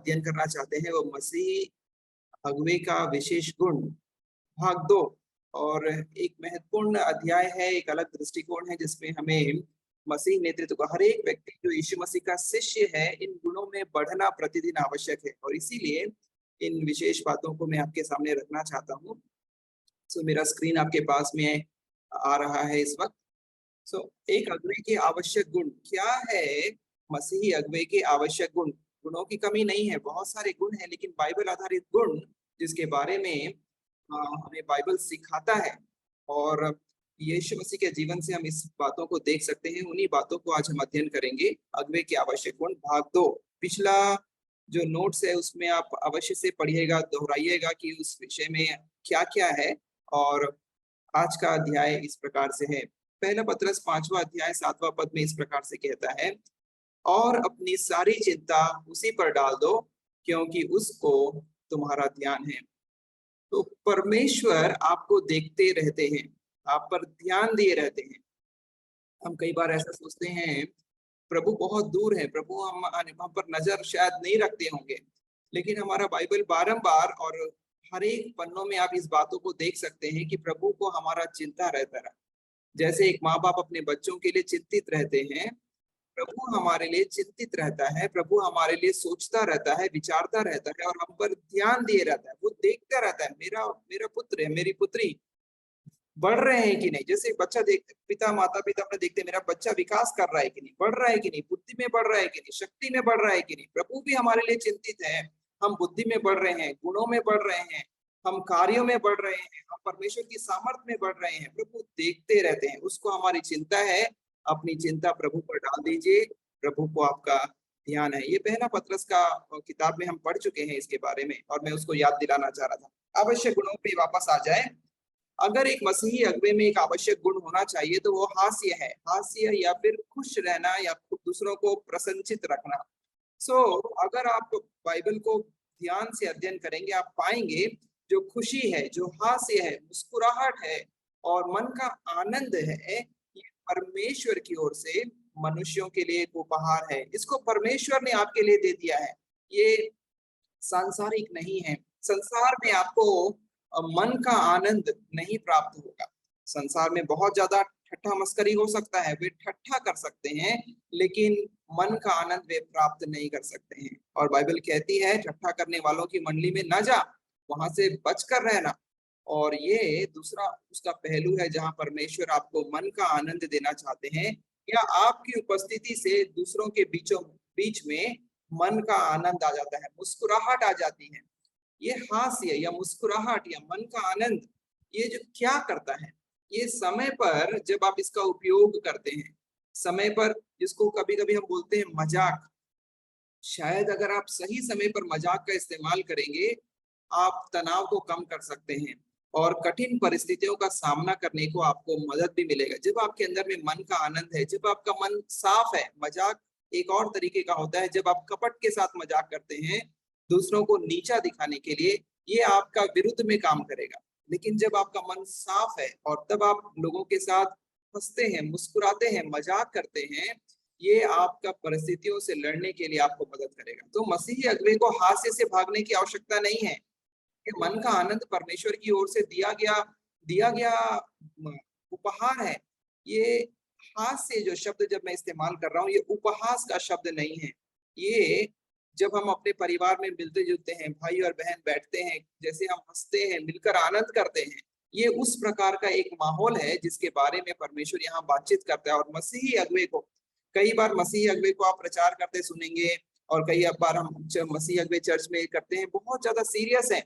अध्ययन करना चाहते हैं वो मसीही अगुवे का विशेष गुण भाग 2। और एक महत्वपूर्ण अध्याय है, एक अलग दृष्टिकोण है जिसमें हमें मसीह नेतृत्व का हर एक व्यक्ति जो यीशु मसीह का शिष्य है इन गुणों में बढ़ना प्रतिदिन आवश्यक है, और इसीलिए इन विशेष बातों को मैं आपके सामने रखना चाहता हूँ। सो मेरा स्क्रीन आपके पास में आ रहा है इस वक्त। एक अगुवे के आवश्यक गुण क्या है? मसीही अगुवे के आवश्यक गुण, गुणों की कमी नहीं है, बहुत सारे गुण हैं, लेकिन बाइबल आधारित गुण जिसके बारे में हमें बाइबल सिखाता है और यीशु मसीह के जीवन से हम इस बातों को देख सकते हैं। उन्हीं बातों को आज हम अध्ययन करेंगे। अगुवे के आवश्यक गुण भाग 2। पिछला जो नोट्स है उसमें आप अवश्य से पढ़िएगा, दोहराइएगा कि उस विषय में क्या क्या है। और आज का अध्याय इस प्रकार से है। पहला पत्रस 5वां अध्याय 7वां पद में इस प्रकार से कहता है, और अपनी सारी चिंता उसी पर डाल दो क्योंकि उसको तुम्हारा ध्यान है। तो परमेश्वर आपको देखते रहते हैं, आप पर ध्यान दिए रहते हैं। हम कई बार ऐसा सोचते हैं प्रभु बहुत दूर है, प्रभु हम पर नजर शायद नहीं रखते होंगे, लेकिन हमारा बाइबल बारंबार और हर एक पन्नों में आप इस बातों को देख सकते हैं कि प्रभु को हमारा चिंता रहता है। जैसे एक माँ बाप अपने बच्चों के लिए चिंतित रहते हैं, प्रभु हमारे लिए चिंतित रहता है, प्रभु हमारे लिए सोचता रहता है, विचारता रहता है और हम पर ध्यान दिए रहता है। वो देखता रहता है मेरा मेरा पुत्र है, मेरी पुत्री बढ़ रहे हैं कि नहीं। जैसे बच्चा देख, पिता माता पिता अपने देखते मेरा बच्चा विकास कर रहा है कि नहीं, बढ़ रहा है कि नहीं, बुद्धि में बढ़ रहा है कि नहीं, शक्ति में बढ़ रहा है कि नहीं। प्रभु भी हमारे लिए चिंतित है, हम बुद्धि में बढ़ रहे हैं, गुणों में बढ़ रहे हैं, हम कार्यों में बढ़ रहे हैं, हम परमेश्वर की सामर्थ में बढ़ रहे हैं। प्रभु देखते रहते हैं, उसको हमारी चिंता है। अपनी चिंता प्रभु पर डाल दीजिए, प्रभु को आपका ध्यान है। ये पहला पत्रस का किताब में हम पढ़ चुके हैं इसके बारे में, और मैं उसको याद दिलाना चाह रहा था। आवश्यक गुणों पे वापस आ जाए। अगर एक मसीही अगुवे में एक आवश्यक गुण होना चाहिए तो वो हास्य है। हास्य या फिर खुश रहना या दूसरों को प्रसन्नचित रखना। अगर आप बाइबल को ध्यान से अध्ययन करेंगे आप पाएंगे जो खुशी है, जो हास्य है, मुस्कुराहट है और मन का आनंद है, ये परमेश्वर की ओर से मनुष्यों के लिए एक उपहार है। इसको परमेश्वर ने आपके लिए दे दिया है। ये सांसारिक नहीं है। संसार में आपको मन का आनंद नहीं प्राप्त होगा। संसार में बहुत ज्यादा ठट्ठा मस्करी हो सकता है, वे ठट्ठा कर सकते हैं, लेकिन मन का आनंद वे प्राप्त नहीं कर सकते हैं। और बाइबल कहती है ठट्ठा करने वालों की मंडली में न जा, वहां से बचकर रहना। और ये दूसरा उसका पहलू है जहां परमेश्वर आपको मन का आनंद देना चाहते हैं, या आपकी उपस्थिति से दूसरों के बीच में मन का आनंद आ जाता है, मुस्कुराहट आ जाती है। ये हास्य या मुस्कुराहट या मन का आनंद, ये जो क्या करता है, ये समय पर जब आप इसका उपयोग करते हैं, समय पर, जिसको कभी कभी हम बोलते हैं मजाक, शायद अगर आप सही समय पर मजाक का इस्तेमाल करेंगे आप तनाव को कम कर सकते हैं और कठिन परिस्थितियों का सामना करने को आपको मदद भी मिलेगा। जब आपके अंदर में मन का आनंद है, जब आपका मन साफ है। मजाक एक और तरीके का होता है जब आप कपट के साथ मजाक करते हैं दूसरों को नीचा दिखाने के लिए, ये आपका विरुद्ध में काम करेगा। लेकिन जब आपका मन साफ है और तब आप लोगों के साथ हंसते हैं, मुस्कुराते हैं, मजाक करते हैं, ये आपका परिस्थितियों से लड़ने के लिए आपको मदद करेगा। तो मसीही अगुवे को हास्य से भागने की आवश्यकता नहीं है। ये मन का आनंद परमेश्वर की ओर से दिया गया उपहार है। ये हास्य जो शब्द जब मैं इस्तेमाल कर रहा हूँ, ये उपहास का शब्द नहीं है। ये जब हम अपने परिवार में मिलते जुलते हैं, भाई और बहन बैठते हैं, जैसे हम हंसते हैं, मिलकर आनंद करते हैं, ये उस प्रकार का एक माहौल है जिसके बारे में परमेश्वर यहाँ बातचीत करता है। और मसीही अगुवे को, कई बार मसीही अगुवे को आप प्रचार करते सुनेंगे, और कई बार हम मसीही अगुवे चर्च में करते हैं, बहुत ज्यादा सीरियस है।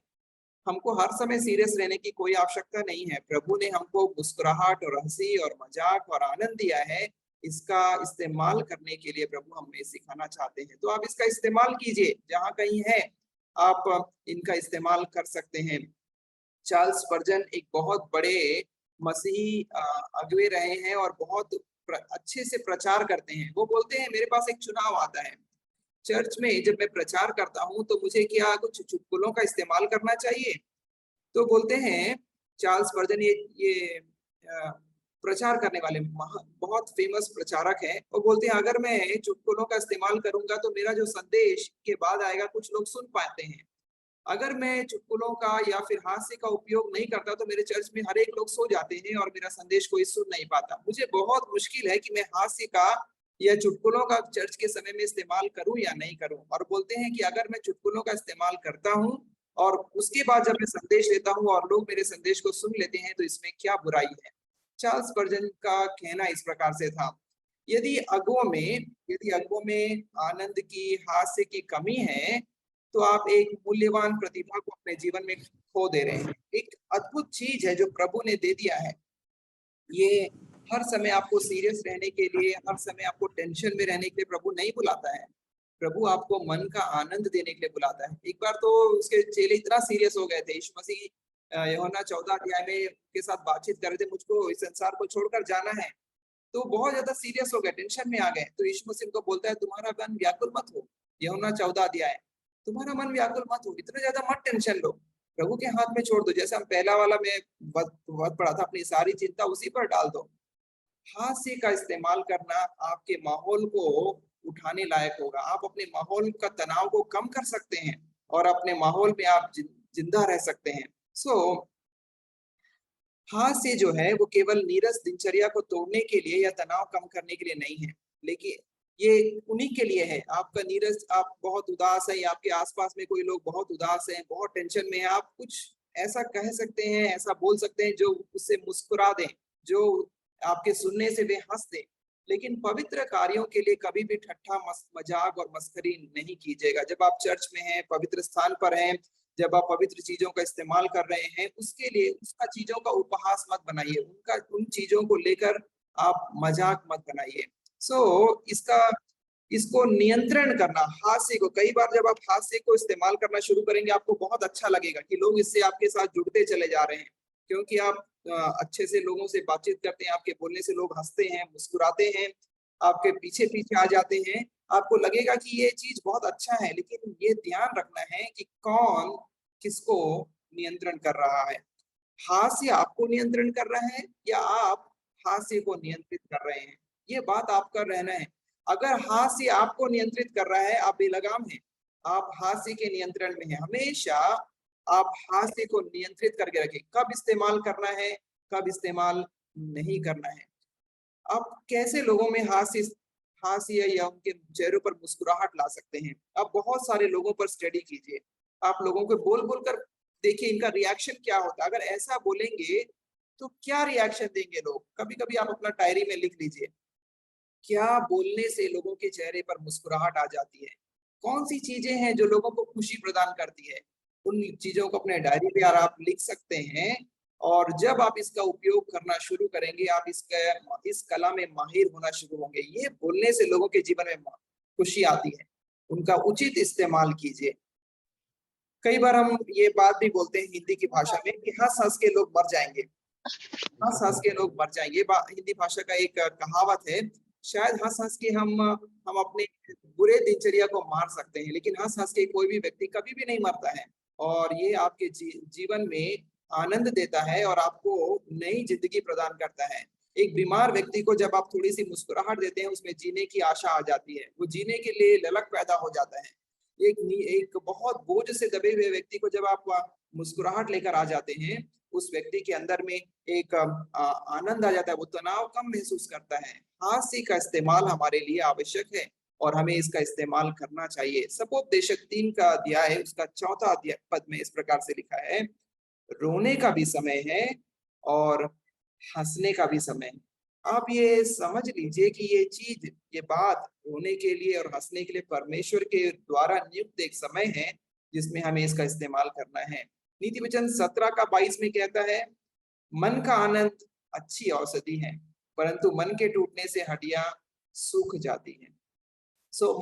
हमको हर समय सीरियस रहने की कोई आवश्यकता नहीं है। प्रभु ने हमको मुस्कुराहट और हंसी और मजाक और आनंद दिया है, इसका इस्तेमाल करने के लिए प्रभु हमें सिखाना चाहते हैं। तो आप इसका इस्तेमाल कीजिए, जहां कहीं है आप इनका इस्तेमाल कर सकते हैं। चार्ल्स स्पर्जन एक बहुत बड़े मसीही अगुवे रहे हैं और बहुत अच्छे से प्रचार करते हैं। वो बोलते हैं मेरे पास एक चुनाव आता है चर्च में, जब मैं प्रचार करता हूँ तो मुझे क्या कुछ चुटकुलों का इस्तेमाल करना चाहिए? तो बोलते हैं चार्ल्स स्पर्जन, ये प्रचार करने वाले बहुत फेमस प्रचारक हैं। वो बोलते हैं अगर मैं चुटकुलों का इस्तेमाल करूंगा तो मेरा जो संदेश के बाद आएगा कुछ लोग सुन पाते हैं। अगर मैं चुटकुलों का या फिर हास्य का उपयोग नहीं करता तो मेरे चर्च में हर एक लोग सो जाते हैं और मेरा संदेश कोई सुन नहीं पाता। मुझे बहुत मुश्किल है कि मैं हास्य का या चुटकुलों का चर्च के समय में इस्तेमाल करूं या नहीं करूं। और बोलते हैं कि अगर मैं चुटकुलों का इस्तेमाल करता हूं और उसके बाद जब मैं संदेश देता हूं और लोग मेरे संदेश को सुन लेते हैं तो इसमें क्या बुराई है। चार्ल्स स्पर्जन का कहना इस प्रकार से था, यदि अगुओं में आनंद की, हास्य की कमी है तो आप एक मूल्यवान प्रतिभा को अपने जीवन में खो दे रहे हैं। एक अद्भुत चीज है जो प्रभु ने दे दिया है। ये हर समय आपको सीरियस रहने के लिए, हर समय आपको टेंशन में रहने के लिए प्रभु नहीं बुलाता है। प्रभु आपको मन का आनंद देने के लिए बुलाता है। एक बार तो उसके चेले इतना सीरियस हो गए थे, यीशु मसीह यूहन्ना 14 अध्याय में के साथ बातचीत कर रहे थे, मुझको इस संसार को छोड़कर जाना है। तो बहुत ज्यादा सीरियस हो गए, टेंशन में आ गए। तो यीशु मसीह उनको बोलता है तुम्हारा मन व्याकुल मत हो। यूहन्ना 14 अध्याय, तुम्हारा मन व्याकुल मत हो, इतना ज्यादा मत टेंशन लो, प्रभु के हाथ में छोड़ दो। जैसे हम पहला वाला में बहुत पढ़ा था, अपनी सारी चिंता उसी पर डाल दो। हास्य का इस्तेमाल करना आपके माहौल को उठाने लायक होगा। आप अपने माहौल का तनाव को कम कर सकते हैं और अपने माहौल में आप जिंदा रह सकते हैं। सो हास्य जो है वो केवल नीरस दिनचर्या को तोड़ने के लिए या तनाव कम करने के लिए नहीं है, लेकिन ये उन्हीं के लिए है। आपका नीरस, आप बहुत उदास है या आपके आसपास में कोई लोग बहुत उदास हैं, बहुत टेंशन में है, आप कुछ ऐसा कह सकते हैं, ऐसा बोल सकते हैं जो उससे मुस्कुरा दें, जो आपके सुनने से वे हंस दें। लेकिन पवित्र कार्यों के लिए कभी भी ठट्ठा मजाक और मस्करी नहीं कीजिएगा। जब आप चर्च में हैं, पवित्र स्थान पर हैं, जब आप पवित्र चीजों का इस्तेमाल कर रहे हैं, उसके लिए उसका चीजों का उपहास मत बनाइए, उन चीजों को लेकर आप मजाक मत बनाइए। इसको नियंत्रण करना, हास्य को, कई बार जब आप हास्य को इस्तेमाल करना शुरू करेंगे आपको बहुत अच्छा लगेगा कि लोग इससे आपके साथ जुड़ते चले जा रहे हैं, क्योंकि आप अच्छे से लोगों से बातचीत करते हैं, आपके बोलने से लोग हंसते हैं, मुस्कुराते हैं, आपके पीछे पीछे आ जाते हैं। आपको लगेगा कि ये चीज बहुत अच्छा है, लेकिन ये ध्यान रखना है कि कौन किसको नियंत्रण कर रहा है। हास्य आपको नियंत्रण कर रहा है या आप हास्य को नियंत्रित कर रहे हैं, ये बात आपका रहना है। अगर हास्य आपको नियंत्रित कर रहा है, आप बेलगाम हैं, आप हास्य के नियंत्रण में हैं। हमेशा आप हास्य को नियंत्रित करके रखें, कब इस्तेमाल करना है, कब इस्तेमाल नहीं करना है। आप कैसे लोगों में हास्य या उनके चेहरों पर मुस्कुराहट ला सकते हैं। आप बहुत सारे लोगों पर स्टडी कीजिए, आप लोगों को बोल बोल कर देखिए इनका रिएक्शन क्या होता है। अगर ऐसा बोलेंगे तो क्या रिएक्शन देंगे लोग। कभी कभी आप अपना डायरी में लिख लीजिए, क्या बोलने से लोगों के चेहरे पर मुस्कुराहट आ जाती है, कौन सी चीजें हैं जो लोगों को खुशी प्रदान करती है। उन चीजों को अपने डायरी पे आप लिख सकते हैं। और जब आप इसका उपयोग करना शुरू करेंगे, आप इस कला में माहिर होना शुरू होंगे। ये बोलने से लोगों के जीवन में खुशी आती है, उनका उचित इस्तेमाल कीजिए। कई बार हम ये बात भी बोलते हैं हिंदी की भाषा में कि हंस हंस के लोग मर जाएंगे, हंस हंस के लोग मर जाएंगे। हिंदी भाषा का एक कहावत है। शायद हंस हंस के हम अपने बुरे दिनचर्या को मार सकते हैं, लेकिन हंस हंस के कोई भी व्यक्ति कभी भी नहीं मरता है। और ये आपके जीवन में आनंद देता है और आपको नई जिंदगी प्रदान करता है। एक बीमार व्यक्ति को जब आप थोड़ी सी मुस्कुराहट देते हैं, उसमें जीने की आशा आ जाती है, वो जीने के लिए ललक पैदा हो जाता है। एक बहुत बोझ से दबे हुए व्यक्ति को जब आप मुस्कुराहट लेकर आ जाते हैं, उस व्यक्ति के अंदर में एक आनंद आ जाता है, वो तनाव कम महसूस करता है। हास्य का इस्तेमाल हमारे लिए आवश्यक है और हमें इसका इस्तेमाल करना चाहिए। सपोपदेशक 3 का अध्याय उसका 4था अध्याय पद में इस प्रकार से लिखा है, रोने का भी समय है और हंसने का भी समय है। आप ये समझ लीजिए कि ये बात रोने के लिए और हंसने के लिए परमेश्वर के द्वारा नियुक्त एक समय है जिसमें हमें इसका इस्तेमाल करना है। नीति वचन 17 का 22 में कहता है, मन का आनंद अच्छी औषधि है, परंतु मन के टूटने से हड्डियां सूख जाती हैं।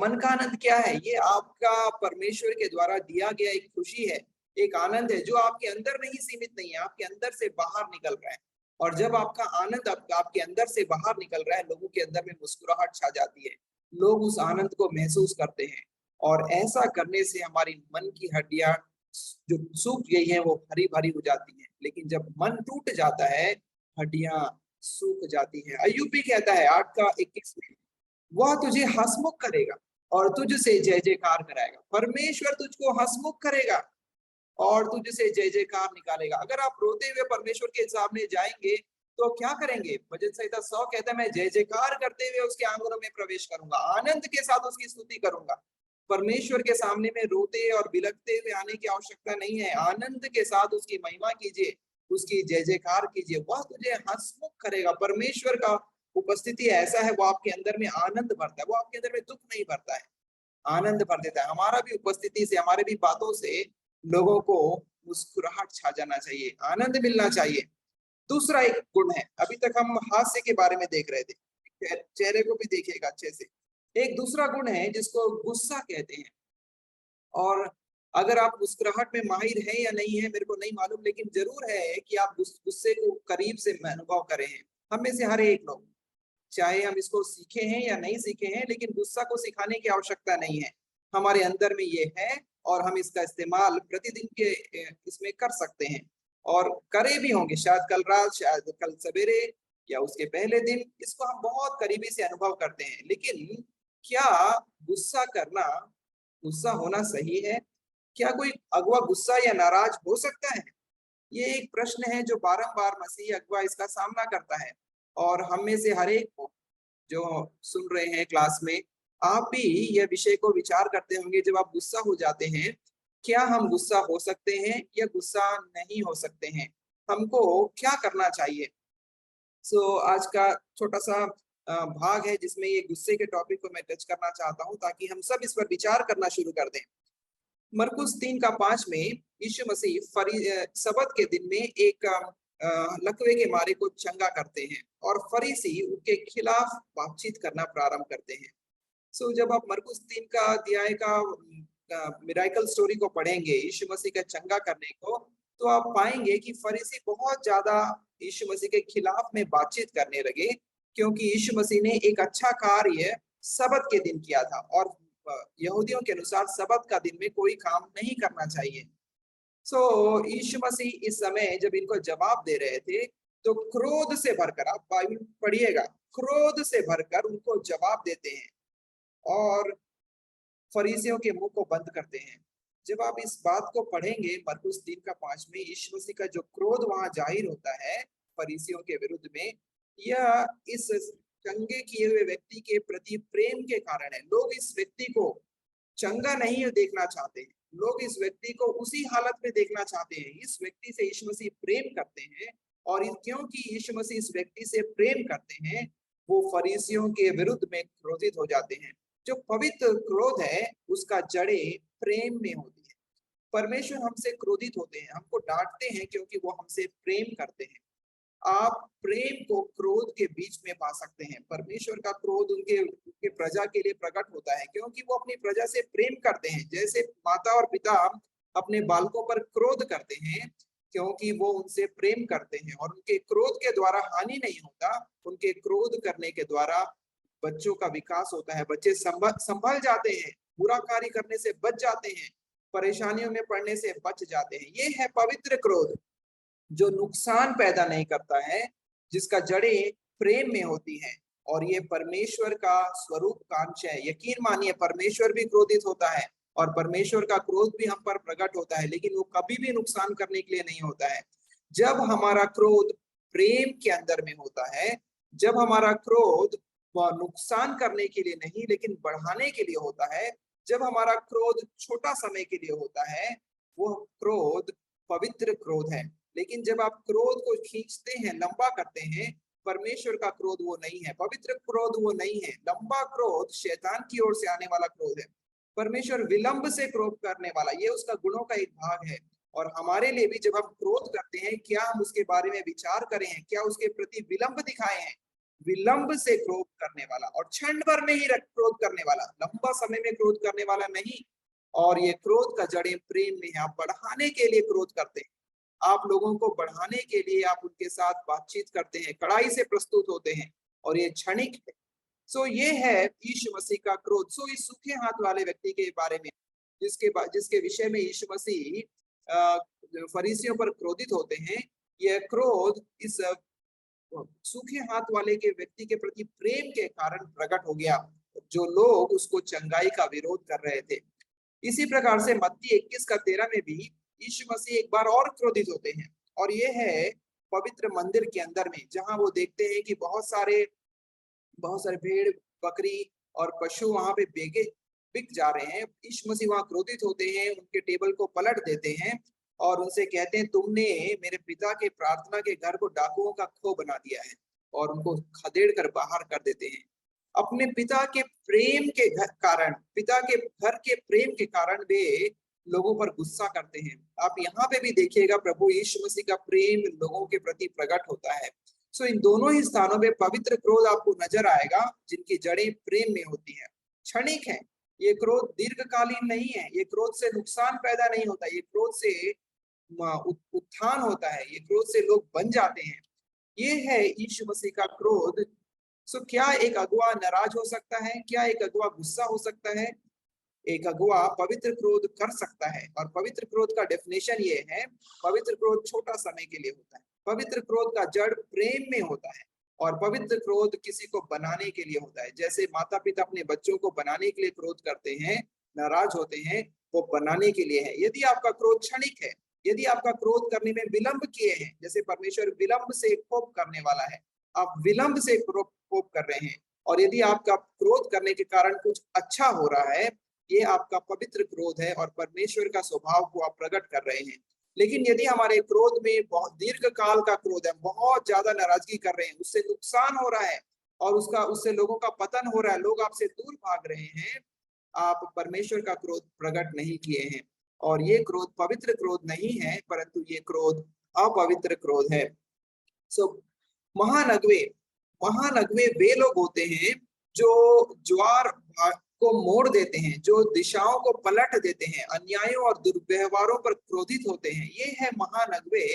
मन का आनंद क्या है? ये आपका परमेश्वर के द्वारा दिया गया एक खुशी है, एक आनंद है जो आपके अंदर नहीं सीमित नहीं है, आपके अंदर से बाहर निकल रहा है। और जब आपका आनंद आपके अंदर से बाहर निकल रहा है, लोगों के अंदर में मुस्कुराहट छा जाती है, लोग उस आनंद को महसूस करते हैं। और ऐसा करने से हमारी मन की हड्डियां जो सूख गई है वो हरी भरी हो जाती है। लेकिन जब मन टूट जाता है, हड्डियां सूख जाती है। अय्यूब भी कहता है 8 का 21 में, वह तुझे हंसमुख करेगा और तुझसे जय जयकार कराएगा। परमेश्वर तुझको हंसमुख करेगा और तुझसे जय जयकार निकालेगा। अगर आप रोते हुए परमेश्वर के सामने जाएंगे तो क्या करेंगे? भजन संहिता 100 कहता है, मैं जय जयकार करते हुए उसके आंगनों में प्रवेश करूंगा, आनंद के साथ उसकी स्तुति करूंगा। परमेश्वर के सामने में रोते और बिलखते हुए आने की आवश्यकता नहीं है। आनंद के साथ उसकी महिमा कीजिए, उसकी जय जयकार कीजिए, वह तुझे हंसमुख करेगा। परमेश्वर का उपस्थिति ऐसा है, वो आपके अंदर में आनंद भरता है, वो आपके अंदर में दुख नहीं भरता है, आनंद भर देता है। हमारा भी उपस्थिति से, हमारे भी बातों से लोगों को मुस्कुराहट छा जाना चाहिए, आनंद मिलना चाहिए। दूसरा एक गुण है, अभी तक हम हास्य के बारे में देख रहे थे, चेहरे को भी देखिएगा अच्छे से। एक दूसरा गुण है जिसको गुस्सा कहते हैं। और अगर आप मुस्कुराहट में माहिर हैं या नहीं है मेरे को नहीं मालूम, लेकिन जरूर है कि आप गुस्से को करीब से अनुभव करे हैं। हम में से हर एक लोग, चाहे हम इसको सीखे हैं या नहीं सीखे हैं, लेकिन गुस्सा को सिखाने की आवश्यकता नहीं है, हमारे अंदर में ये है और हम इसका इस्तेमाल प्रतिदिन के इसमें कर सकते हैं और करे भी होंगे। शायद कल रात, शायद कल सवेरे या उसके पहले दिन इसको हम बहुत करीबी से अनुभव करते हैं। लेकिन क्या गुस्सा करना, गुस्सा होना सही है? क्या कोई अगुआ गुस्सा या नाराज हो सकता है? ये एक प्रश्न है जो बारंबार मसीही अगुआ इसका सामना करता है। और हम में से हर एक को जो सुन रहे हैं क्लास में, आप भी यह विषय को विचार करते होंगे। जब आप गुस्सा हो जाते हैं, क्या हम गुस्सा हो सकते हैं या गुस्सा नहीं हो सकते हैं? हमको क्या करना चाहिए? आज का छोटा सा भाग है जिसमें ये गुस्से के टॉपिक को मैं टच करना चाहता हूँ, ताकि हम सब इस पर विचार करना शुरू कर दें। मरकुस 3 का 5 में यीशु मसीह सबत के दिन में एक लकवे के मारे को चंगा करते हैं और फरीसी उनके खिलाफ बातचीत करना प्रारंभ करते हैं। जब आप मरकुस 3 का अध्याय का मिराकल स्टोरी को पढ़ेंगे, यीशु मसीह का चंगा करने को, तो आप पाएंगे कि फरीसी बहुत ज्यादा यीशु मसीह के खिलाफ में बातचीत करने लगे, क्योंकि यीशु मसीह ने एक अच्छा कार्य सबत के दिन किया था और यहूदियों के अनुसार सबत का दिन में कोई काम नहीं करना चाहिए। यीशु मसीह इस समय जब इनको जवाब दे रहे थे, तो क्रोध से भरकर, आप बाइबल पढ़िएगा, क्रोध से भरकर उनको जवाब देते हैं और फरीसियों के मुंह को बंद करते हैं। जब आप इस बात को पढ़ेंगे मरकुस 3 का 5 में, यीशु मसीह का जो क्रोध वहां जाहिर होता है फरीसियों के विरुद्ध में, यह इस चंगे किए हुए व्यक्ति के प्रति प्रेम के कारण है। लोग इस व्यक्ति को चंगा नहीं देखना चाहते हैं, लोग इस व्यक्ति को उसी हालत में देखना चाहते हैं। इस व्यक्ति से यीशु मसीह प्रेम करते हैं और क्योंकि यीशु मसीह इस व्यक्ति से प्रेम करते हैं, वो फरीसियों के विरुद्ध में क्रोधित हो जाते हैं। जो पवित्र क्रोध है उसका जड़ें प्रेम में होती है। परमेश्वर हमसे क्रोधित होते हैं, हमको डांटते हैं क्योंकि वो हमसे प्रेम करते हैं। आप प्रेम को क्रोध के बीच में पा सकते हैं। परमेश्वर का क्रोध उनके प्रजा के लिए प्रकट होता है क्योंकि वो अपनी प्रजा से प्रेम करते हैं। जैसे माता और पिता अपने बालकों पर क्रोध करते हैं क्योंकि वो उनसे प्रेम करते हैं, और उनके क्रोध के द्वारा हानि नहीं होता, उनके क्रोध करने के द्वारा बच्चों का विकास होता है। बच्चे संभल जाते हैं, बुरा कार्य करने से बच जाते हैं, परेशानियों में पड़ने से बच जाते हैं। ये है पवित्र क्रोध, जो नुकसान पैदा नहीं करता है, जिसका जड़ें प्रेम में होती है, और ये परमेश्वर का स्वरूप कांक्ष है। यकीन मानिए, परमेश्वर भी क्रोधित होता है और परमेश्वर का क्रोध भी हम पर प्रकट होता है, लेकिन वो कभी भी नुकसान करने के लिए नहीं होता है। जब हमारा क्रोध प्रेम के अंदर में होता है, जब हमारा क्रोध वह नुकसान करने के लिए नहीं लेकिन बढ़ाने के लिए होता है, जब हमारा क्रोध छोटा समय के लिए होता है, वो क्रोध पवित्र क्रोध है। लेकिन जब आप क्रोध को खींचते हैं, लंबा करते हैं, परमेश्वर का क्रोध वो नहीं है, पवित्र क्रोध वो नहीं है। लंबा क्रोध शैतान की ओर से आने वाला क्रोध है। परमेश्वर विलंब से क्रोध करने वाला, ये उसका गुणों का एक भाग है। और हमारे लिए भी जब हम क्रोध करते हैं, क्या हम उसके बारे में विचार करें हैं, क्या उसके प्रति विलंब दिखाए हैं? विलंब से क्रोध करने वाला और क्षण भर में ही क्रोध करने वाला, लंबा समय में क्रोध करने वाला नहीं। और ये क्रोध का जड़ें प्रेम में है। आप बढ़ाने के लिए क्रोध करते हैं, आप लोगों को बढ़ाने के लिए आप उनके साथ बातचीत करते हैं, कड़ाई से प्रस्तुत होते हैं, और ये क्षणिक है। ये है यीशु मसीह का क्रोध। इस सूखे हाथ वाले व्यक्ति के बारे में, जिसके विषय में यीशु मसीह फरीसियों पर क्रोधित होते हैं, यह क्रोध इस सूखे हाथ वाले के व्यक्ति के प्रति प्रेम के कारण प्रकट हो गया, जो लोग उसको चंगाई का विरोध कर रहे थे। इसी प्रकार से मत्ती 21 का 13 में भी यीशु मसीह एक बार और क्रोधित होते हैं, और ये है पवित्र मंदिर के अंदर में, जहां वो देखते हैं कि बहुत सारे भेड़, बकरी और पशु वहां पे बेगे बिक जा रहे हैं। यीशु मसीह वहां क्रोधित होते हैं, उनके टेबल को पलट देते हैं और उनसे कहते हैं, तुमने मेरे पिता के प्रार्थना के घर को डाकुओं का खो बना दिया है, और उनको खदेड़ कर बाहर कर देते हैं। अपने पिता के प्रेम के कारण, पिता के घर के प्रेम के कारण वे लोगों पर गुस्सा करते हैं। आप यहाँ पे भी देखिएगा, प्रभु यीशु मसीह का प्रेम लोगों के प्रति प्रकट होता है। सो इन दोनों ही स्थानों पे पवित्र क्रोध आपको नजर आएगा, जिनकी जड़ें प्रेम में होती है। क्षणिक है, ये क्रोध दीर्घकालीन नहीं है, ये क्रोध से नुकसान पैदा नहीं होता, ये क्रोध से उत्थान होता है, ये क्रोध से लोग बन जाते हैं। ये है यीशु मसीह का क्रोध। सो क्या एक अगुआ नाराज हो सकता है? क्या एक अगुआ गुस्सा हो सकता है? एक अगुआ पवित्र क्रोध कर सकता है, और पवित्र क्रोध का डेफिनेशन ये है, पवित्र क्रोध छोटा समय के लिए होता है, पवित्र क्रोध का जड़ प्रेम में होता है, और पवित्र क्रोध किसी को बनाने के लिए होता है। जैसे माता पिता अपने बच्चों को बनाने के लिए क्रोध करते हैं, नाराज होते हैं, वो बनाने के लिए है। यदि आपका क्रोध क्षणिक है, यदि आपका क्रोध करने में विलंब किए हैं, जैसे परमेश्वर विलंब से कोप करने वाला है, आप विलंब से कोप कर रहे हैं, और यदि आपका क्रोध करने के कारण कुछ अच्छा हो रहा है, ये आपका पवित्र क्रोध है और परमेश्वर का स्वभाव को आप प्रकट कर रहे हैं। लेकिन यदि हमारे क्रोध में बहुत दीर्घ काल का क्रोध है, बहुत ज्यादा नाराजगी कर रहे हैं, उससे नुकसान हो रहा है और उससे लोगों का पतन हो रहा है, लोग आपसे दूर भाग रहे हैं, आप परमेश्वर का क्रोध प्रकट नहीं किए हैं। और ये क्रोध पवित्र क्रोध नहीं है, परंतु ये क्रोध अपवित्र क्रोध है। सो महानगवे महानगवे वे लोग होते हैं जो ज्वार को मोड़ देते हैं, जो दिशाओं को पलट देते हैं, अन्यायों और दुर्व्यवहारों पर क्रोधित होते हैं। ये है महानगवे,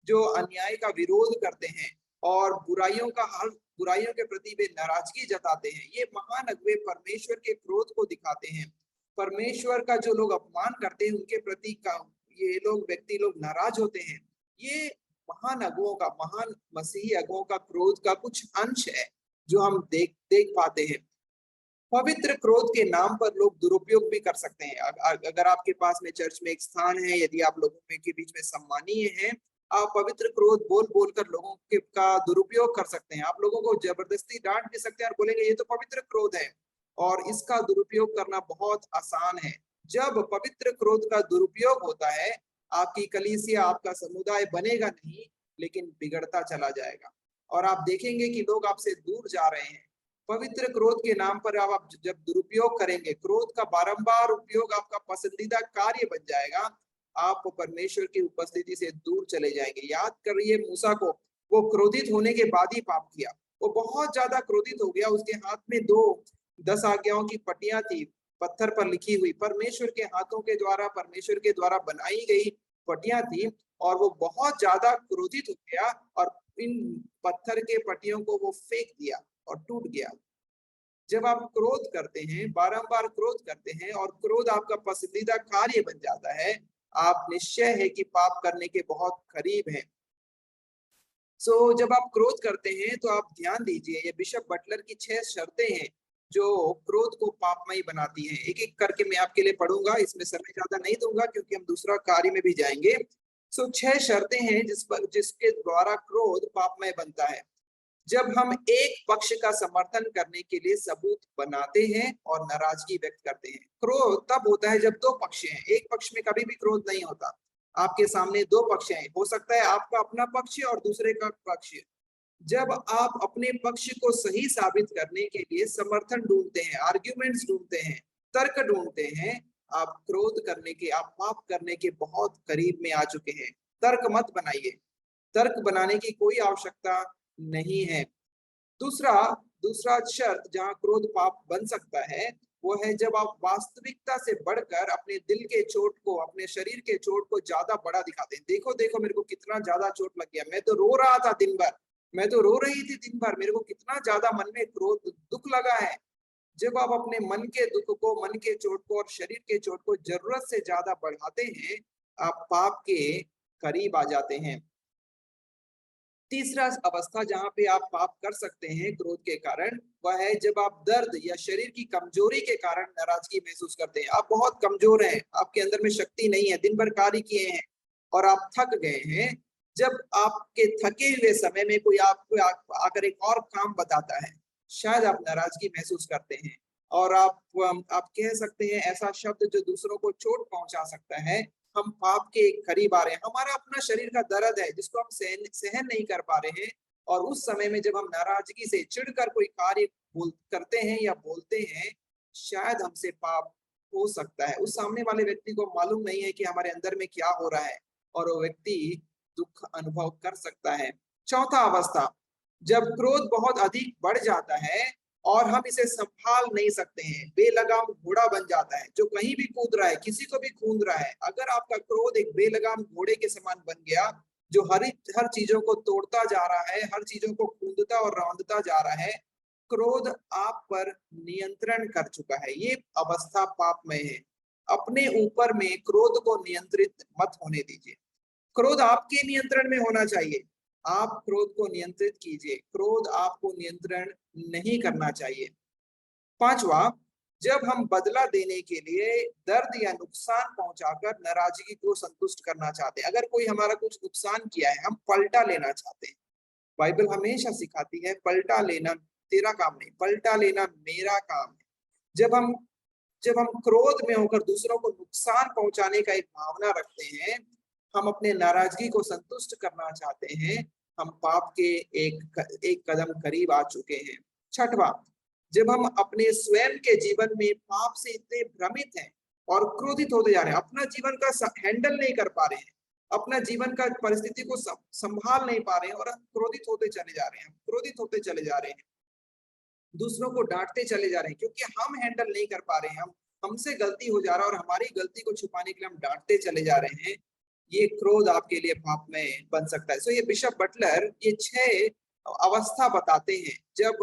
जो अन्याय का विरोध करते हैं और बुराइयों के प्रति वे नाराजगी जताते हैं। ये महानगवे परमेश्वर के क्रोध को दिखाते हैं। परमेश्वर का जो लोग अपमान करते हैं, उनके प्रति का ये व्यक्ति लोग नाराज होते हैं। ये महान अगुओं का, महान मसीही अगुओं का क्रोध का कुछ अंश है जो हम देख पाते हैं। पवित्र क्रोध के नाम पर लोग दुरुपयोग भी कर सकते हैं। अगर आपके पास में चर्च में एक स्थान है, यदि आप लोगों में के बीच में सम्मानीय हैं, आप पवित्र क्रोध बोल बोलकर लोगों के का दुरुपयोग कर सकते हैं। आप लोगों को जबरदस्ती डांट भी सकते हैं और बोलेंगे ये तो पवित्र क्रोध है, और इसका दुरुपयोग करना बहुत आसान है। जब पवित्र क्रोध का दुरुपयोग होता है, आपकी कलीसिया, आपका समुदाय बनेगा नहीं, लेकिन बिगड़ता चला जाएगा, और आप देखेंगे कि लोग आपसे दूर जा रहे हैं। पवित्र क्रोध के नाम पर आप जब दुरुपयोग करेंगे, क्रोध का बारंबार उपयोग आपका पसंदीदा कार्य बन जाएगा, आप परमेश्वर की उपस्थिति से दूर चले जाएंगे। याद करिए मूसा को, वो क्रोधित होने के बाद ही पाप किया। वो बहुत ज्यादा क्रोधित हो गया, उसके हाथ में 10 आज्ञाओं की पट्टियां थी, पत्थर पर लिखी हुई, परमेश्वर के हाथों के द्वारा, परमेश्वर के द्वारा बनाई गई पट्टियां थी, और वो बहुत ज्यादा क्रोधित हो गया और इन पत्थर के पट्टियों को वो फेंक दिया और टूट गया। जब आप क्रोध करते हैं, बारंबार क्रोध करते हैं, और क्रोध आपका पसंदीदा कार्य बन जाता है, आप निश्चय है कि पाप करने के बहुत करीब हैं। जब आप क्रोध करते हैं तो आप ध्यान दीजिए, ये बिशप बटलर की 6 शर्तें हैं जो क्रोध को पापमयी बनाती हैं। एक एक करके मैं आपके लिए पढ़ूंगा, इसमें समय ज्यादा नहीं दूंगा क्योंकि हम दूसरा कार्य में भी जाएंगे। 6 शर्तें हैं जिसके द्वारा क्रोध पापमय बनता है। जब हम एक पक्ष का समर्थन करने के लिए सबूत बनाते हैं और नाराजगी व्यक्त करते हैं। क्रोध तब होता है जब 2 पक्ष हैं, एक पक्ष में कभी भी क्रोध नहीं होता। आपके सामने 2 पक्ष हैं, हो सकता है आपका अपना पक्ष और दूसरे का पक्ष। जब आप अपने पक्ष को सही साबित करने के लिए समर्थन ढूंढते हैं, आर्ग्यूमेंट्स ढूंढते हैं, तर्क ढूंढते हैं, आप क्रोध करने के, आप पाप करने के बहुत करीब में आ चुके हैं। तर्क मत बनाइए, तर्क बनाने की कोई आवश्यकता नहीं है। दूसरा शर्त जहां क्रोध पाप बन सकता है, वो है जब आप वास्तविकता से बढ़कर अपने दिल के चोट को, अपने शरीर के चोट को ज्यादा बड़ा दिखाते हैं। देखो देखो मेरे को कितना ज्यादा चोट लग गया, मैं तो रो रहा था दिन भर, मैं तो रो रही थी दिन भर, मेरे को कितना ज्यादा मन में क्रोध, दुख लगा है। जब आप अपने मन के दुख को, मन के चोट को और शरीर के चोट को जरूरत से ज्यादा बढ़ाते हैं, आप पाप के करीब आ जाते हैं। तीसरा अवस्था जहां पे आप पाप कर सकते हैं क्रोध के कारण, वह है जब आप दर्द या शरीर की कमजोरी के कारण नाराजगी महसूस करते हैं। आप बहुत कमजोर हैं, आपके अंदर में शक्ति नहीं है, दिन भर कार्य किए हैं और आप थक गए हैं। जब आपके थके हुए समय में कोई आपको आकर एक और काम बताता है, शायद आप नाराजगी महसूस करते हैं। और आप कह सकते हैं ऐसा शब्द जो दूसरों को चोट पहुंचा सकता है। हम पाप के करीब आ रहे हैं, हमारा अपना शरीर का दर्द है जिसको हम सहन नहीं कर पा रहे हैं। और उस समय में जब हम नाराजगी से चिढ़कर कोई कार्य करते हैं या बोलते हैं, शायद हमसे पाप हो सकता है। उस सामने वाले व्यक्ति को मालूम नहीं है कि हमारे अंदर में क्या हो रहा है, और वो व्यक्ति दुख अनुभव कर सकता है। चौथा अवस्था, जब क्रोध बहुत अधिक बढ़ जाता है और हम इसे संभाल नहीं सकते हैं, बेलगाम घोड़ा बन जाता है जो कहीं भी कूद रहा है, किसी को भी कूद रहा है। अगर आपका क्रोध एक बेलगाम घोड़े के समान बन गया जो हर चीजों को तोड़ता जा रहा है, हर चीजों को कूदता और रौंदता जा रहा है, क्रोध आप पर नियंत्रण कर चुका है। ये अवस्था पाप में है। अपने ऊपर में क्रोध को नियंत्रित मत होने दीजिए। क्रोध आपके नियंत्रण में होना चाहिए। आप क्रोध को नियंत्रित कीजिए, क्रोध आपको नियंत्रण नहीं करना चाहिए। पांचवा, जब हम बदला देने के लिए दर्द या नुकसान पहुंचाकर नाराजगी को संतुष्ट करना चाहते हैं, अगर कोई हमारा कुछ नुकसान किया है, हम पलटा लेना चाहते हैं। बाइबल हमेशा सिखाती है पलटा लेना तेरा काम नहीं, पलटा लेना मेरा काम है। जब हम क्रोध में होकर दूसरों को नुकसान पहुंचाने का एक भावना रखते हैं, हम अपने नाराजगी को संतुष्ट करना चाहते हैं, हम पाप के एक कदम करीब आ चुके हैं। छठवां, जब हम अपने स्वयं के जीवन में पाप से इतने भ्रमित हैं और क्रोधित होते जा रहे हैं, अपना जीवन का हैंडल नहीं कर पा रहे हैं, अपना जीवन का परिस्थिति को संभाल नहीं पा रहे हैं और क्रोधित होते चले जा रहे हैं, क्रोधित होते चले जा रहे हैं, दूसरों को डांटते चले जा रहे हैं क्योंकि हम हैंडल नहीं कर पा रहे हैं। हम हमसे गलती हो जा रहा है और हमारी गलती को छुपाने के लिए हम डांटते चले जा रहे हैं। ये क्रोध आपके लिए पाप में बन सकता है। सो ये बिशप बटलर ये 6 अवस्था बताते हैं जब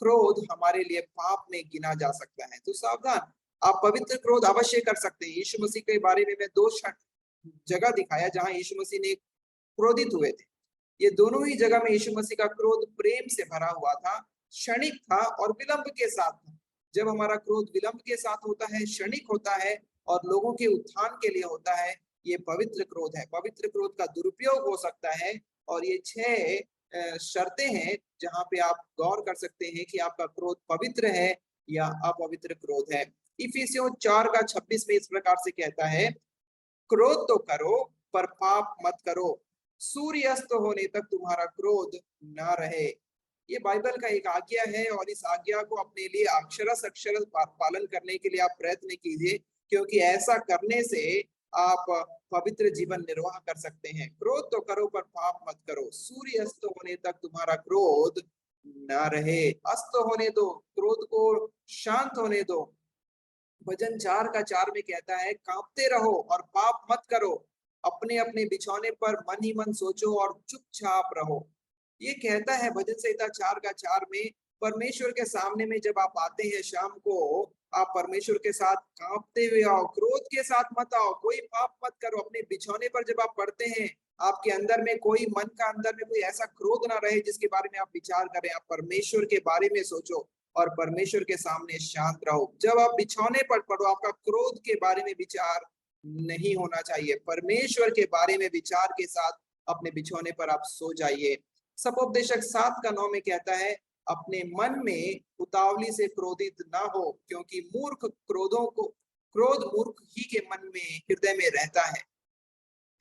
क्रोध हमारे लिए पाप में गिना जा सकता है। तो सावधान, आप पवित्र क्रोध अवश्य कर सकते हैं। यीशु मसीह के बारे में मैं 2 जगह दिखाया जहां यीशु मसीह ने क्रोधित हुए थे। ये दोनों ही जगह में यीशु मसीह का क्रोध प्रेम से भरा हुआ था, क्षणिक था और विलंब के साथ था। जब हमारा क्रोध विलंब के साथ होता है, क्षणिक होता है और लोगों के उत्थान के लिए होता है, ये पवित्र क्रोध है। पवित्र क्रोध का दुरुपयोग हो सकता है और ये 6 शर्तें हैं जहां पे आप गौर कर सकते हैं कि आपका क्रोध पवित्र है या अपवित्र क्रोध है। इफिसियों 4:26 में इस प्रकार से कहता है, क्रोध तो करो पर पाप मत करो, सूर्य अस्त होने तक तुम्हारा क्रोध न रहे। ये बाइबल का एक आज्ञा है और इस आज्ञा को अपने लिए अक्षरश अक्षर पालन करने के लिए आप प्रयत्न कीजिए, क्योंकि ऐसा करने से आप पवित्र जीवन निर्वाह कर सकते हैं। क्रोध तो करो पर पाप मत करो, सूर्य अस्त होने तक तुम्हारा क्रोध न रहे। अस्त होने दो, क्रोध को शांत होने दो। भजन 4:4 में कहता है, कांपते रहो और पाप मत करो, अपने अपने बिछौने पर मन ही मन सोचो और चुपचाप रहो। ये कहता है भजन संहिता 4:4 में, परमेश्वर के सामने में जब आप आते हैं शाम को, आप परमेश्वर के साथ कांपते हुए आओ, क्रोध के साथ मत आओ, कोई पाप मत करो। अपने बिछौने पर जब आप पढ़ते हैं, आपके अंदर में कोई मन का अंदर में कोई ऐसा क्रोध ना रहे जिसके बारे में आप विचार करें। आप परमेश्वर के बारे में सोचो और परमेश्वर के सामने शांत रहो। जब आप बिछौने पर पढ़ो, आपका क्रोध के बारे में विचार नहीं होना चाहिए। परमेश्वर के बारे में विचार के साथ अपने बिछौने पर आप सो जाइए। सपोपदेशक 7:9 में कहता है, अपने मन में उतावली से क्रोधित ना हो, क्योंकि क्रोध मूर्ख ही के मन में हृदय में रहता है।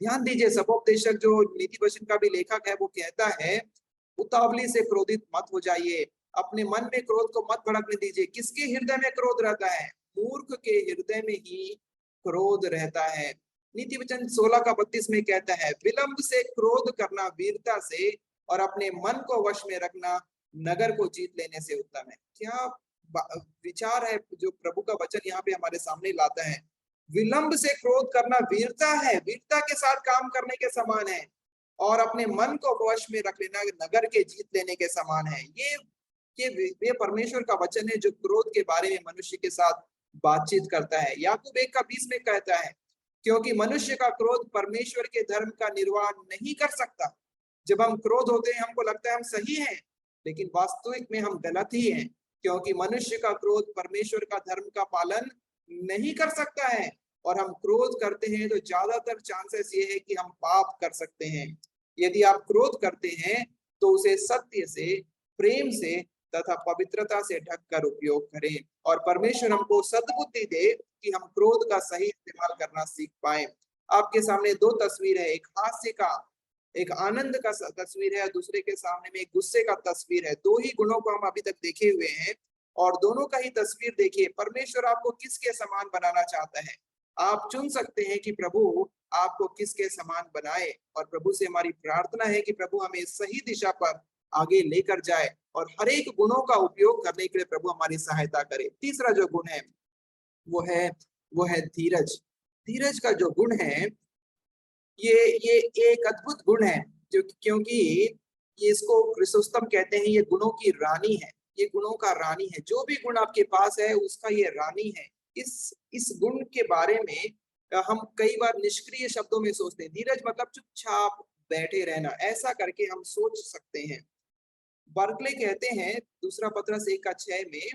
ध्यान दीजिए, सपोपदेशक जो नीति वचन का भी लेखक है वो कहता है, उतावली से क्रोधित मत हो जाइए, अपने मन में क्रोध को मत भड़कने दीजिए। किसके हृदय में क्रोध रहता है? मूर्ख के हृदय में ही क्रोध रहता है। नीति वचन 16:32 में कहता है, विलंब से क्रोध करना वीरता से और अपने मन को वश में रखना नगर को जीत लेने से उत्तम है। क्या विचार है जो प्रभु का वचन यहाँ पे हमारे सामने लाता है। विलंब से क्रोध करना वीरता है, वीरता के साथ काम करने के समान है, और अपने मन को वश में रख लेना नगर के जीत लेने के समान है। ये परमेश्वर का वचन है जो क्रोध के बारे में मनुष्य के साथ बातचीत करता है। याकूब 1:20 में कहता है, क्योंकि मनुष्य का क्रोध परमेश्वर के धर्म का निर्वाह नहीं कर सकता। जब हम क्रोध होते हैं हमको लगता है हम सही हैं, लेकिन वास्तविक में हम गलत ही हैं, क्योंकि मनुष्य का क्रोध परमेश्वर का धर्म का पालन नहीं कर सकता है। और हम क्रोध करते हैं तो ज्यादातर चांसेस ये है कि हम पाप कर सकते हैं। यदि आप क्रोध करते हैं तो उसे सत्य से, प्रेम से तथा पवित्रता से ढककर उपयोग करें, और परमेश्वर हमको सद्बुद्धि दे कि हम क्रोध का सही इस्तेमाल करना सीख पाए। आपके सामने दो तस्वीर है, एक हास्य का, एक आनंद का तस्वीर है, दूसरे के सामने में एक गुस्से का तस्वीर है। दो ही गुणों को हम अभी तक देखे हुए हैं, और दोनों का ही तस्वीर देखिए। परमेश्वर आपको किसके समान बनाना चाहता है? आप चुन सकते हैं कि प्रभु आपको किसके समान बनाए, और प्रभु से हमारी प्रार्थना है कि प्रभु हमें सही दिशा पर आगे लेकर जाए और हर एक गुणों का उपयोग करने के लिए प्रभु हमारी सहायता करे। तीसरा जो गुण है वो है वो है धीरज। धीरज का जो गुण है ये एक अद्भुत गुण है, जो क्योंकि ये इसको क्रिसोस्तम कहते हैं, ये गुणों की रानी है, ये गुणों का रानी है। जो भी गुण आपके पास है उसका ये रानी है। इस गुण के बारे में हम कई बार निष्क्रिय शब्दों में सोचते हैं। धीरज मतलब चुपचाप बैठे रहना, ऐसा करके हम सोच सकते हैं। बार्कले कहते हैं दूसरा पत्रस 1:6 में,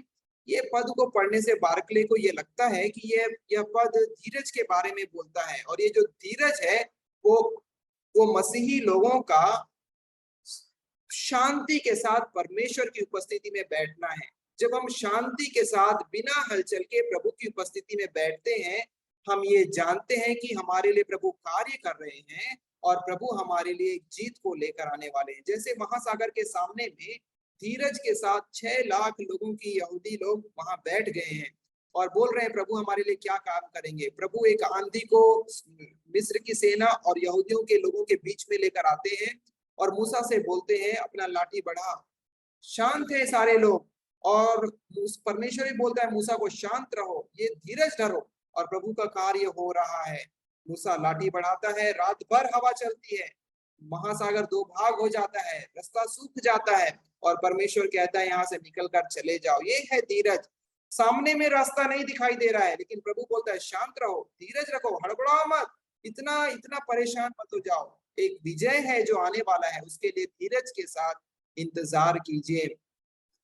ये पद को पढ़ने से बार्कले को ये लगता है कि यह पद धीरज के बारे में बोलता है, और ये जो धीरज है वो मसीही लोगों का शांति के साथ परमेश्वर की उपस्थिति में बैठना है। जब हम शांति के साथ बिना हलचल के प्रभु की उपस्थिति में बैठते हैं, हम ये जानते हैं कि हमारे लिए प्रभु कार्य कर रहे हैं और प्रभु हमारे लिए एक जीत को लेकर आने वाले हैं। जैसे महासागर के सामने में धीरज के साथ 6 लाख लोगों की यहूदी लोग वहां बैठ गए हैं और बोल रहे हैं प्रभु हमारे लिए क्या काम करेंगे। प्रभु एक आंधी को मिस्र की सेना और यहूदियों के लोगों के बीच में लेकर आते हैं और मूसा से बोलते हैं अपना लाठी बढ़ा। शांत है सारे लोग, और परमेश्वर ही बोलता है मूसा को शांत रहो, ये धीरज धरो, और प्रभु का कार्य हो रहा है। मूसा लाठी बढ़ाता है, रात भर हवा चलती है, महासागर 2 भाग हो जाता है, रास्ता सूख जाता है, और परमेश्वर कहता है यहाँ से निकल कर चले जाओ। ये है धीरज। सामने में रास्ता नहीं दिखाई दे रहा है, लेकिन प्रभु बोलता है शांत रहो, धीरज रखो, हड़बड़ाओ मत, इतना इतना परेशान मत हो जाओ। एक विजय है जो आने वाला है, उसके लिए धीरज के साथ इंतजार कीजिए।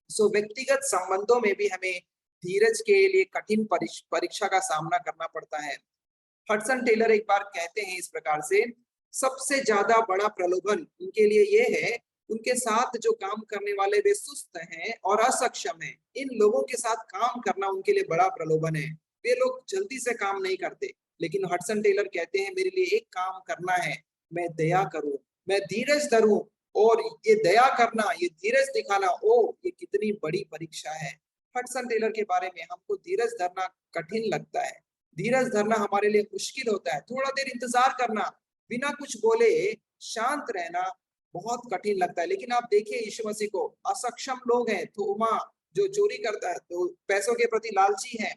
सो व्यक्तिगत संबंधों में भी हमें धीरज के लिए कठिन परीक्षा का सामना करना पड़ता है। हडसन टेलर एक बार कहते हैं इस प्रकार से, सबसे ज्यादा बड़ा प्रलोभन उनके लिए ये है, उनके साथ जो काम करने वाले वे सुस्त हैं और असक्षम हैं। इन लोगों के साथ काम करना उनके लिए बड़ा प्रलोभन है। वे लोग जल्दी से काम नहीं करते, लेकिन हडसन टेलर कहते हैं मेरे लिए एक काम करना है, मैं दया करूं, मैं धीरज धरूं, और ये दया करना, ये धीरज दिखाना, ओ ये कितनी बड़ी परीक्षा है। हडसन टेलर के बारे में, हमको धीरज धरना कठिन लगता है, धीरज धरना हमारे लिए मुश्किल होता है। थोड़ा देर इंतजार करना, बिना कुछ बोले शांत रहना बहुत कठिन लगता है। लेकिन आप देखिए यीशु मसीह को, असक्षम लोग हैं, थोमा जो चोरी करता है, तो पैसों के प्रति लालची है,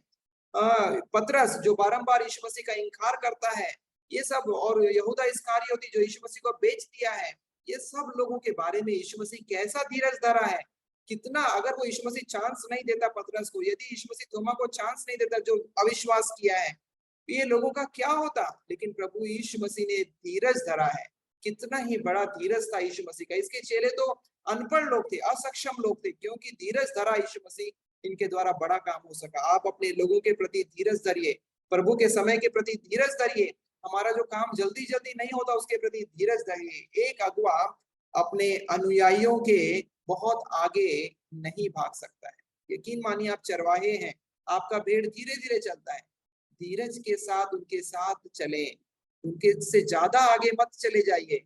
पतरस जो बारंबार यीशु मसीह का इनकार करता है, ये सब, और यहूदा इस्करियोती जो यीशु मसीह को बेच दिया है, ये सब लोगों के बारे में यीशु मसीह कैसा धीरज धरा है। कितना, अगर वो यीशु मसीह चांस नहीं देता पतरस को, यदि यीशु मसीह थोमा को चांस नहीं देता जो अविश्वास किया है, ये लोगों का क्या होता। लेकिन प्रभु यीशु मसीह ने धीरज धरा है। कितना ही बड़ा धीरज था यीशु मसीह का। इसके चेले तो अनपढ़ लोग थे, असक्षम लोग थे, क्योंकि धीरज धरा यीशु मसीह, इनके द्वारा बड़ा काम हो सका। आप अपने लोगों के प्रति धीरज धरिए, प्रभु के समय के प्रति धीरज धरिए। हमारा जो काम जल्दी जल्दी नहीं होता उसके प्रति धीरज धरिए। एक अगुआ अपने अनुयायियों के बहुत आगे नहीं भाग सकता है। यकीन मानिए आप चरवाहे हैं, आपका भेड़ धीरे धीरे चलता है, धीरज के साथ उनके साथ चले, उनके से ज्यादा आगे मत चले जाइए।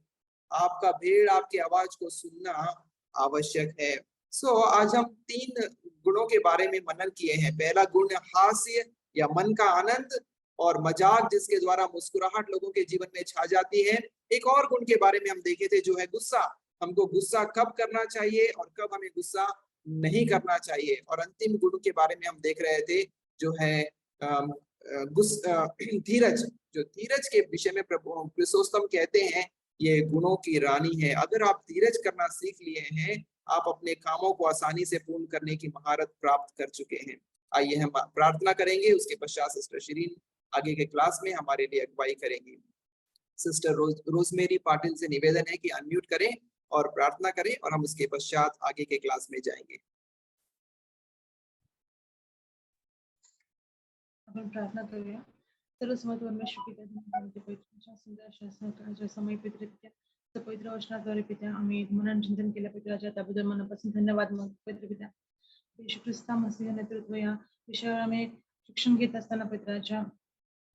आपका भेड़ आपकी आवाज को सुनना आवश्यक है। आज हम 3 गुणों के बारे में मनन किए हैं। पहला गुण हास्य या मन का आनंद और मजाक, जिसके द्वारा मुस्कुराहट लोगों के जीवन में छा जाती है। एक और गुण के बारे में हम देखे थे जो है गुस्सा, हमको गुस्सा कब करना चाहिए और कब हमें गुस्सा नहीं करना चाहिए। और अंतिम गुण के बारे में हम देख रहे थे जो है धीरज। जो धीरज के विषय में प्रभु क्रिसोस्तम कहते हैं ये गुणों की रानी है। अगर आप धीरज करना सीख लिए हैं, आप अपने कामों को आसानी से पूर्ण करने की महारत प्राप्त कर चुके हैं। आइए हम प्रार्थना करेंगे, उसके पश्चात सिस्टर शिरीन आगे के क्लास में हमारे लिए अगुवाई करेंगी। सिस्टर रोजमेरी पाटिल से निवेदन है कि अनम्यूट करें और प्रार्थना करें और हम उसके पश्चात आगे के क्लास में जाएंगे। आपण प्रार्थना करूया। सर्वसमर्थ परमेश्वर पिता, धन्यवाद देतो तुमच्या सुंदर शासनाच्या समय पितृ पित्या, तर पवित्र वचनाद्वारे पित्या आम्ही मनन चिंतन केलं पित्रा, त्याबद्दल मनापासून धन्यवाद मग पितृ पित्या। येशू ख्रिस्ता मसीह नेतृत्व या विषयावर आम्ही शिक्षण घेत असताना पित्राच्या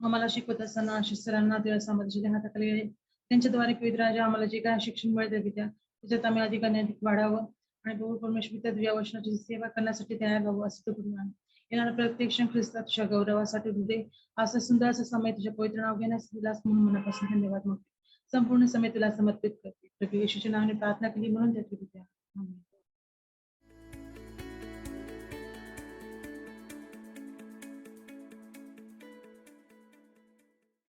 आम्हाला शिकवत असताना सरांना त्या समाजाच्या हाताखाली त्यांच्याद्वारे पित्राच्या आम्हाला जे काय शिक्षण मिळते पित्या, त्याच्यात आम्ही अधिकाने अधिक वाढावं आणि प्रभू परमेश्वर पिता या वचनाची सेवा करण्यासाठी तयार व्हावं असं तुझं येणारा प्रत्येक क्षण ख्रिस्ता तुझ्या गौरवासाठी हृदय असं सुंदर असं समय तुझ्या पवित्र नाव घेण्यास दिलास म्हणून मनापासून धन्यवाद मग संपूर्ण समय तुला समर्पित करते. प्रभू येशूच्या नावाने प्रार्थना केली म्हणून त्याची पित्या. आमेन.